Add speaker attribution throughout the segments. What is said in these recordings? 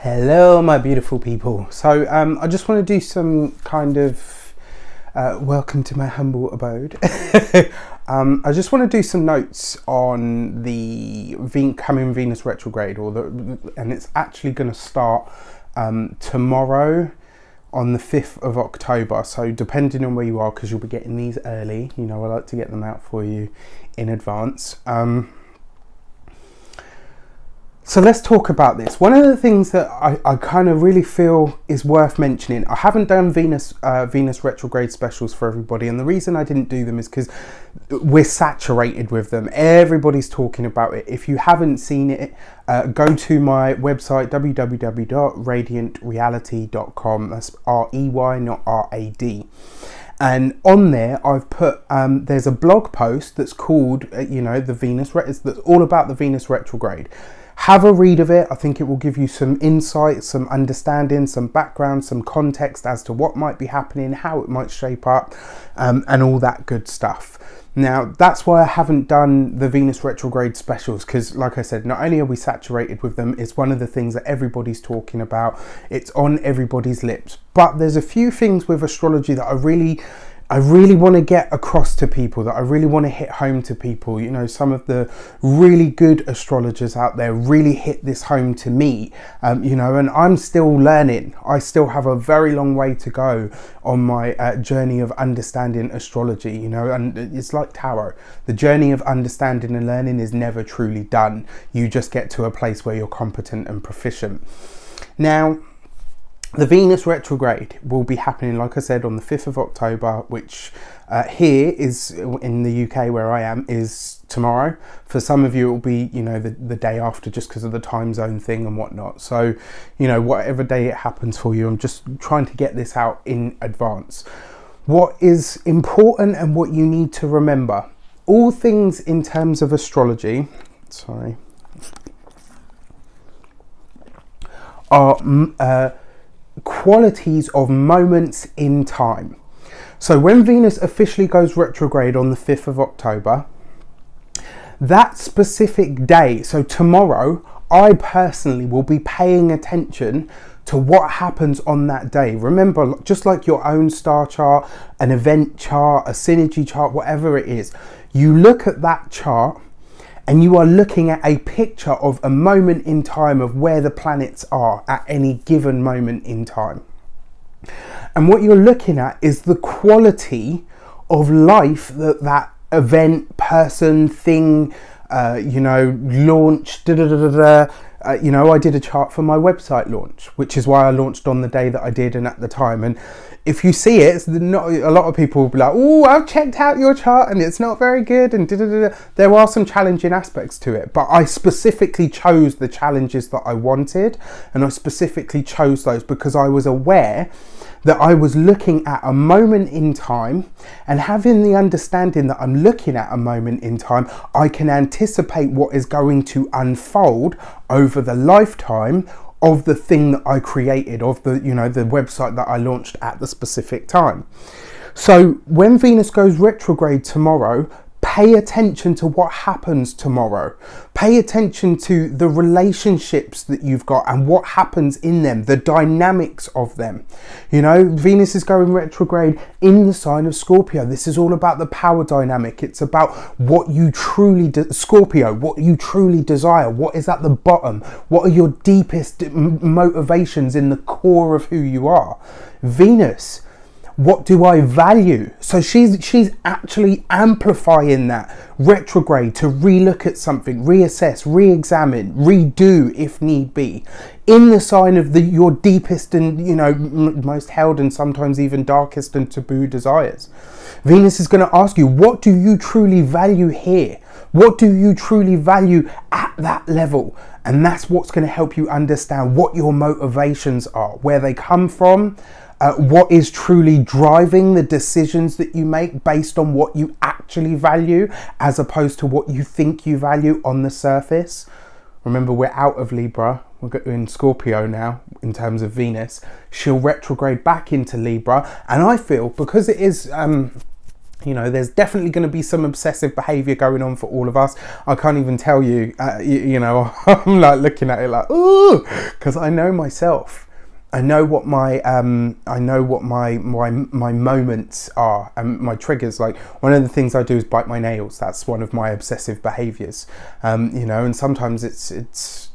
Speaker 1: Hello my beautiful people. So I just want to do some kind of welcome to my humble abode. I just want to do some notes on the coming Venus retrograde, and it's actually going to start tomorrow on the 5th of October. So depending on where you are, because you'll be getting these early, you know, I like to get them out for you in advance. So let's talk about this. One of the things that I kind of really feel is worth mentioning, I haven't done Venus retrograde specials for everybody, and the reason I didn't do them is because we're saturated with them. Everybody's talking about it. If you haven't seen it, go to my website, www.reydiantreality.com. That's R-E-Y, not R-A-D. And on there, I've put, there's a blog post that's called, you know, that's all about the Venus retrograde. Have a read of it. I think it will give you some insight, some understanding, some background, some context as to what might be happening, how it might shape up, and all that good stuff. Now, that's why I haven't done the Venus retrograde specials, because like I said, not only are we saturated with them, it's one of the things that everybody's talking about. It's on everybody's lips. But there's a few things with astrology that I really want to get across to people, that I really want to hit home to people. You know, some of the really good astrologers out there really hit this home to me, you know, and I'm still learning. I still have a very long way to go on my journey of understanding astrology, you know, and it's like tarot. The journey of understanding and learning is never truly done. You just get to a place where you're competent and proficient. Now, the Venus retrograde will be happening, like I said, on the 5th of October, which here is in the UK where I am is tomorrow. For some of you, it will be, you know, the day after, just because of the time zone thing and whatnot. So, you know, whatever day it happens for you, I'm just trying to get this out in advance. What is important and what you need to remember, all things in terms of astrology, are qualities of moments in time. So when Venus officially goes retrograde on the 5th of October, that specific day, so tomorrow, I personally will be paying attention to what happens on that day. Remember, just like your own star chart, an event chart, a synergy chart, whatever it is, you look at that chart and you are looking at a picture of a moment in time of where the planets are at any given moment in time. And what you're looking at is the quality of life that that event, person, thing, you know, launch, you know, I did a chart for my website launch, which is why I launched on the day that I did and at the time. And if you see it, it's not, a lot of people will be like, oh, I've checked out your chart and it's not very good, and there are some challenging aspects to it, but I specifically chose the challenges that I wanted, and I specifically chose those because I was aware that I was looking at a moment in time, and having the understanding that I'm looking at a moment in time, I can anticipate what is going to unfold over the lifetime of the thing that I created, of the, you know, the website that I launched at the specific time. So when Venus goes retrograde tomorrow, pay attention to what happens tomorrow. Pay attention to the relationships that you've got and what happens in them, the dynamics of them. You know, Venus is going retrograde in the sign of Scorpio. This is all about the power dynamic. It's about what you truly, Scorpio, what you truly desire. What is at the bottom? What are your deepest motivations in the core of who you are? Venus, what do I value? So she's actually amplifying that retrograde to relook at something, reassess, re-examine, redo if need be, in the sign of your deepest and, you know, most held and sometimes even darkest and taboo desires. Venus is going to ask you, what do you truly value here? What do you truly value at that level? And that's what's going to help you understand what your motivations are, where they come from, what is truly driving the decisions that you make based on what you actually value, as opposed to what you think you value on the surface. Remember, we're out of Libra, we're in Scorpio now in terms of Venus. She'll retrograde back into Libra, and I feel, because it is You know, there's definitely going to be some obsessive behavior going on for all of us. I can't even tell you, you know, I'm like looking at it like, ooh, because I know myself. I know what my my moments are and my triggers. Like, one of the things I do is bite my nails. That's one of my obsessive behaviors. You know, and sometimes it's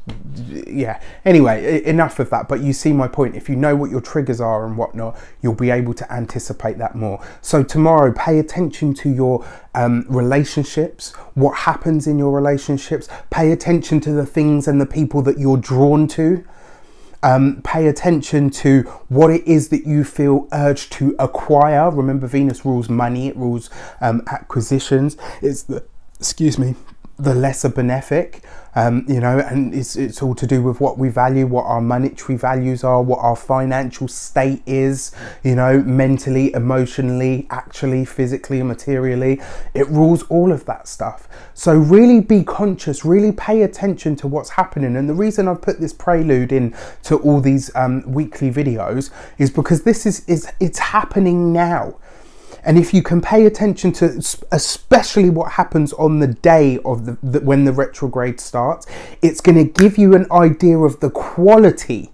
Speaker 1: yeah. Anyway, enough of that. But you see my point. If you know what your triggers are and whatnot, you'll be able to anticipate that more. So tomorrow, pay attention to your relationships, what happens in your relationships. Pay attention to the things and the people that you're drawn to. Pay attention to what it is that you feel urged to acquire. Remember, Venus rules money, it rules acquisitions. It's the, excuse me, the lesser benefic, you know, and it's all to do with what we value, what our monetary values are, what our financial state is, you know, mentally, emotionally, actually, physically, materially. It rules all of that stuff. So really be conscious, really pay attention to what's happening. And the reason I've put this prelude in to all these weekly videos is because this it's happening now. And if you can pay attention to especially what happens on the day of when the retrograde starts, it's going to give you an idea of the quality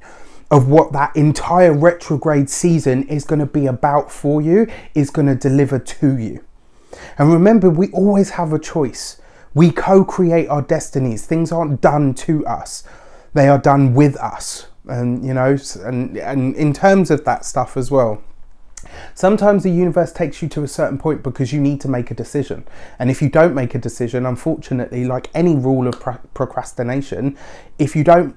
Speaker 1: of what that entire retrograde season is going to be about for you, is going to deliver to you. And remember, we always have a choice. We co-create our destinies. Things aren't done to us. They are done with us. And, you know, and in terms of that stuff as well, sometimes the universe takes you to a certain point because you need to make a decision. And if you don't make a decision, unfortunately, like any rule of procrastination, if you don't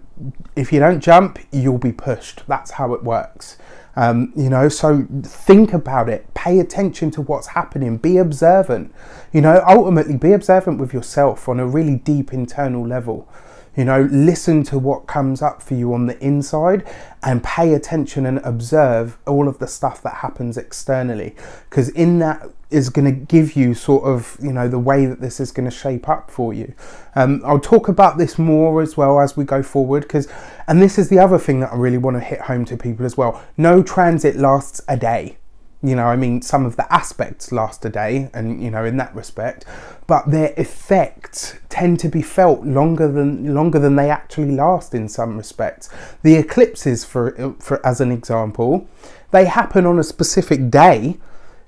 Speaker 1: jump, you'll be pushed. That's how it works. You know, so think about it, pay attention to what's happening, be observant, you know, ultimately be observant with yourself on a really deep internal level. You know, listen to what comes up for you on the inside and pay attention and observe all of the stuff that happens externally, because in that is going to give you sort of, you know, the way that this is going to shape up for you. I'll talk about this more as well as we go forward, because, and this is the other thing that I really want to hit home to people as well. No transit lasts a day. You know, I mean, some of the aspects last a day, and, you know, in that respect, but their effects tend to be felt longer than they actually last in some respects. The eclipses, for as an example, they happen on a specific day,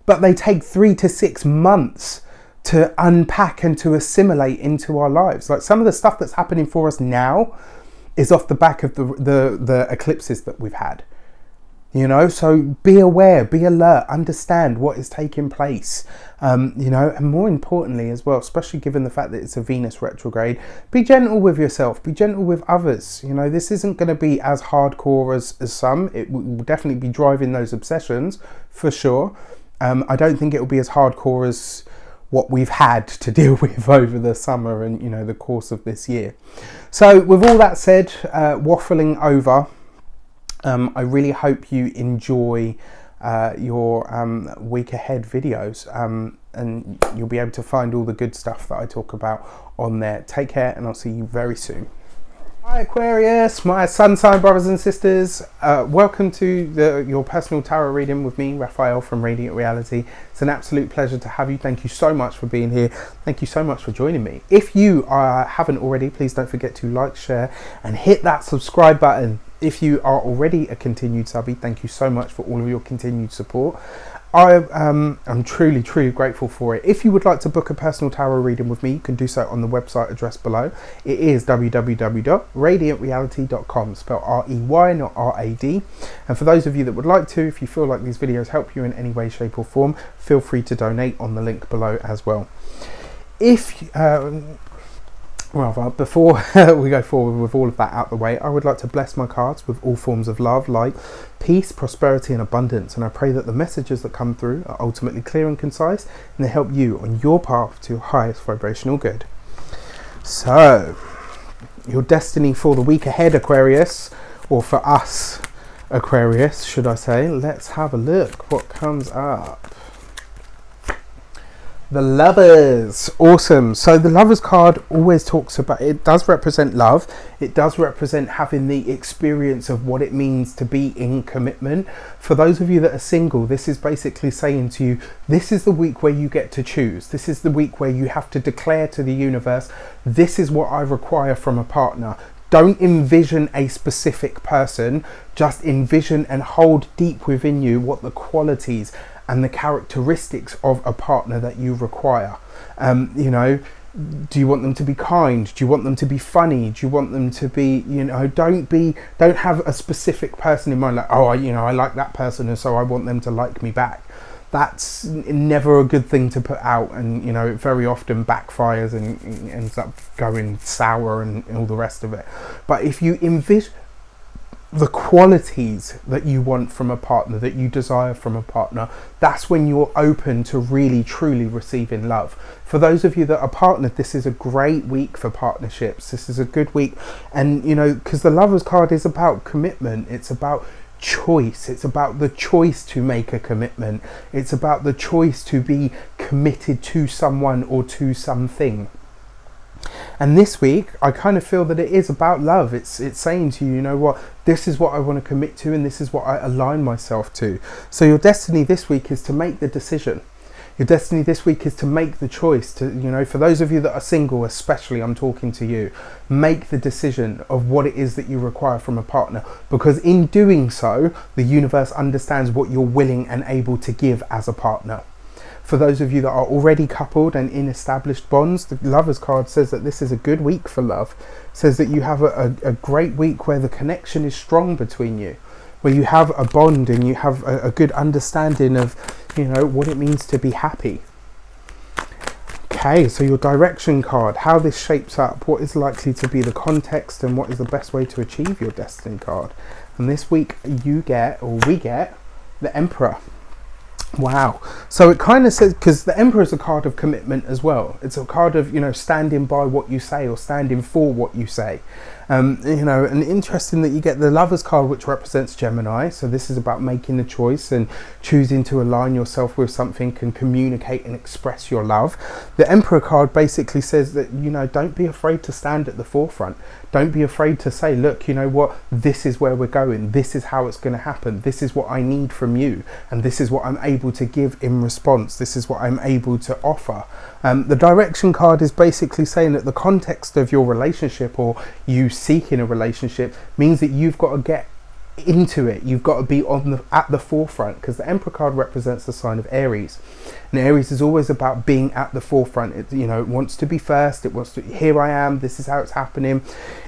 Speaker 1: but they take 3 to 6 months to unpack and to assimilate into our lives. Like, some of the stuff that's happening for us now is off the back of the eclipses that we've had. You know, so be aware, be alert, understand what is taking place, you know, and more importantly as well, especially given the fact that it's a Venus retrograde, be gentle with yourself, be gentle with others. You know, this isn't going to be as hardcore as some. It will definitely be driving those obsessions for sure. I don't think it will be as hardcore as what we've had to deal with over the summer and, you know, the course of this year. So with all that said, waffling over, I really hope you enjoy your week ahead videos, and you'll be able to find all the good stuff that I talk about on there. Take care, and I'll see you very soon. Hi Aquarius, my sun sign brothers and sisters. Welcome to your personal tarot reading with me, Raphael from Reydiant Reality. It's an absolute pleasure to have you. Thank you so much for being here. Thank you so much for joining me. If you haven't already, please don't forget to like, share, and hit that subscribe button. If you are already a continued subby, thank you so much for all of your continued support. I'm truly grateful for it. If you would like to book a personal tarot reading with me, you can do so on the website address below. It is www.reydiantreality.com, spelled R-E-Y, not R-A-D. And for those of you that would like to, if you feel like these videos help you in any way, shape or form, feel free to donate on the link below as well. Well, before we go forward with all of that out the way, I would like to bless my cards with all forms of love, light, peace, prosperity and abundance. And I pray that the messages that come through are ultimately clear and concise, and they help you on your path to highest vibrational good. So, your destiny for the week ahead, Aquarius, or for us, Aquarius, should I say. Let's have a look what comes up. The Lovers. Awesome. So the Lovers card always talks about, it does represent love. It does represent having the experience of what it means to be in commitment. For those of you that are single, this is basically saying to you, this is the week where you get to choose. This is the week where you have to declare to the universe, this is what I require from a partner. Don't envision a specific person, just envision and hold deep within you what the qualities and the characteristics of a partner that you require. You know, do you want them to be kind? Do you want them to be funny? Do you want them to be, you know, don't have a specific person in mind, like, oh, you know, I like that person and so I want them to like me back. That's never a good thing to put out, and you know, it very often backfires and ends up going sour and all the rest of it. But if you envision the qualities that you want from a partner, that you desire from a partner, that's when you're open to really truly receiving love. For those of you that are partnered, this is a great week for partnerships. This is a good week, and you know, because the Lovers card is about commitment, it's about choice, it's about the choice to make a commitment, it's about the choice to be committed to someone or to something. And this week I kind of feel that it is about love. It's saying to you, you know what, this is what I want to commit to and this is what I align myself to. So your destiny this week is to make the decision. Your destiny this week is to make the choice to, you know, for those of you that are single especially, I'm talking to you, make the decision of what it is that you require from a partner, because in doing so the universe understands what you're willing and able to give as a partner. For those of you that are already coupled and in established bonds, the Lovers card says that this is a good week for love. It says that you have a great week where the connection is strong between you, where you have a bond and you have a good understanding of, you know, what it means to be happy. Okay, so your direction card, how this shapes up, what is likely to be the context and what is the best way to achieve your destiny card. And this week you get, or we get, the Emperor. Wow. So it kind of says, because the Emperor is a card of commitment as well. It's a card of, you know, standing by what you say or standing for what you say. You know, and interesting that you get the Lovers card, which represents Gemini. So this is about making the choice and choosing to align yourself with something and communicate and express your love. The Emperor card basically says that, you know, don't be afraid to stand at the forefront. Don't be afraid to say, look, you know what, this is where we're going. This is how it's going to happen. This is what I need from you. And this is what I'm able to give in response. This is what I'm able to offer. The direction card is basically saying that the context of your relationship or you seeking a relationship means that you've got to get into it. You've got to be at the forefront, because the Emperor card represents the sign of Aries, and Aries is always about being at the forefront. It, you know, it wants to be first. It wants to, here I am, this is how it's happening.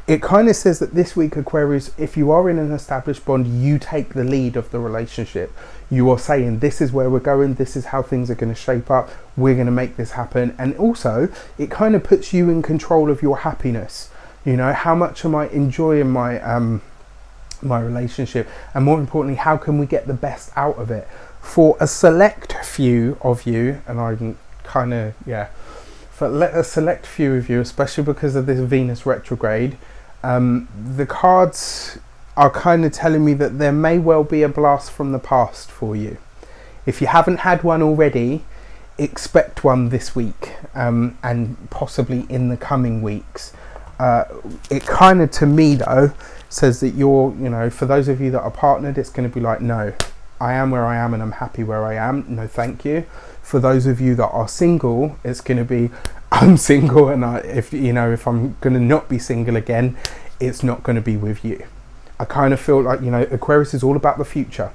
Speaker 1: It kind of says that this week, Aquarius, if you are in an established bond, you take the lead of the relationship. You are saying, this is where we're going, this is how things are going to shape up, we're going to make this happen. And also it kind of puts you in control of your happiness. You know, how much am I enjoying my my relationship, and more importantly, how can we get the best out of it? For a select few of you, and I'm kind of, yeah, for a select few of you, especially because of this Venus retrograde, the cards are kind of telling me that there may well be a blast from the past for you. If you haven't had one already, expect one this week, and possibly in the coming weeks. It kind of, to me though, says that you're, you know, for those of you that are partnered, it's going to be like, no, I am where I am and I'm happy where I am, no thank you. For those of you that are single, it's going to be, I'm single, and if I'm going to not be single again, it's not going to be with you. I kind of feel like, you know, Aquarius is all about the future.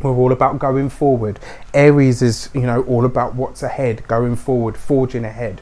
Speaker 1: We're all about going forward. Aries is, you know, all about what's ahead, going forward, forging ahead.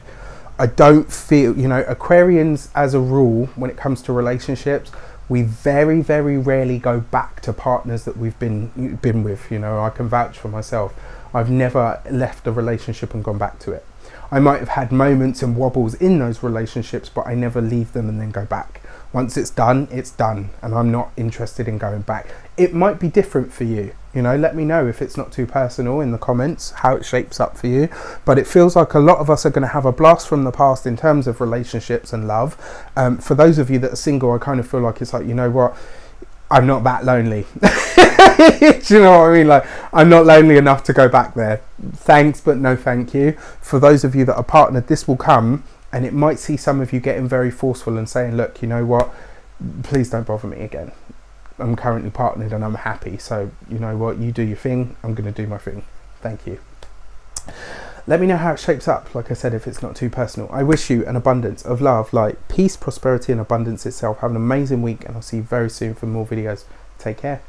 Speaker 1: I don't feel, you know, Aquarians as a rule, when it comes to relationships, we very, very rarely go back to partners that we've been with. You know, I can vouch for myself. I've never left a relationship and gone back to it. I might have had moments and wobbles in those relationships, but I never leave them and then go back. Once it's done, and I'm not interested in going back. It might be different for you. You know, let me know if it's not too personal in the comments, how it shapes up for you. But it feels like a lot of us are going to have a blast from the past in terms of relationships and love. For those of you that are single, I kind of feel like it's like, you know what, I'm not that lonely. Do you know what I mean? Like, I'm not lonely enough to go back there. Thanks, but no thank you. For those of you that are partnered, this will come, and it might see some of you getting very forceful and saying, look, you know what, please don't bother me again. I'm currently partnered and I'm happy, so you know what, you do your thing, I'm going to do my thing. Thank you. Let me know how it shapes up, like I said, if it's not too personal. I wish you an abundance of love, light, peace, prosperity and abundance itself. Have an amazing week, and I'll see you very soon for more videos. Take care.